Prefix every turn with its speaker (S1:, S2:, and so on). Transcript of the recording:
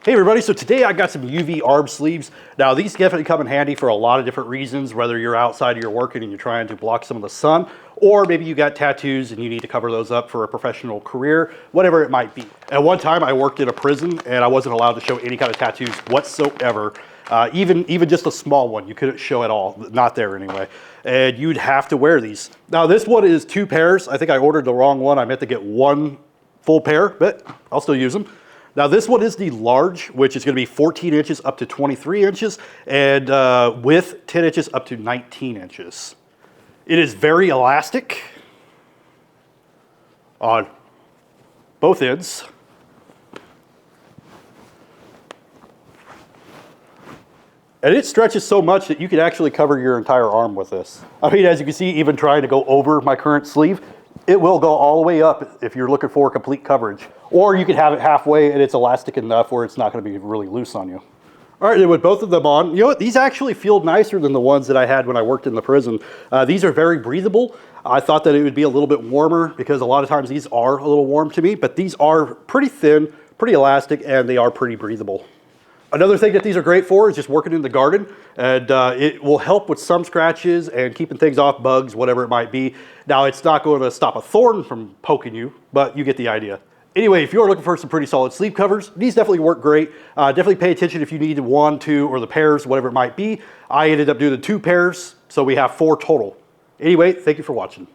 S1: Hey everybody, so today I got some UV arm sleeves. Now these definitely come in handy for a lot of different reasons, whether you're outside or you're working and you're trying to block some of the sun, or maybe you got tattoos and you need to cover those up for a professional career, whatever it might be. At one time I worked in a prison and I wasn't allowed to show any kind of tattoos whatsoever. Even just a small one, you couldn't show at all, not there anyway. And you'd have to wear these. Now this one is 2 pairs. I think I ordered the wrong one. I meant to get 1 full pair, but I'll still use them. Now this one is the large, which is going to be 14 inches up to 23 inches, and width 10 inches up to 19 inches. It is very elastic on both ends. And it stretches so much that you can actually cover your entire arm with this. I mean, as you can see, even trying to go over my current sleeve, it will go all the way up if you're looking for complete coverage. Or you can have it halfway and it's elastic enough where it's not going to be really loose on you. All right, and with both of them on, you know what? These actually feel nicer than the ones that I had when I worked in the prison. These are very breathable. I thought that it would be a little bit warmer because a lot of times these are a little warm to me, but these are pretty thin, pretty elastic, and they are pretty breathable. Another thing that these are great for is just working in the garden, and it will help with some scratches and keeping things off, bugs, whatever it might be. Now, it's not going to stop a thorn from poking you, but you get the idea. Anyway, if you're looking for some pretty solid sleep covers, these definitely work great. Definitely pay attention if you need 1, 2, or the pairs, whatever it might be. I ended up doing the 2 pairs, so we have 4 total. Anyway, thank you for watching.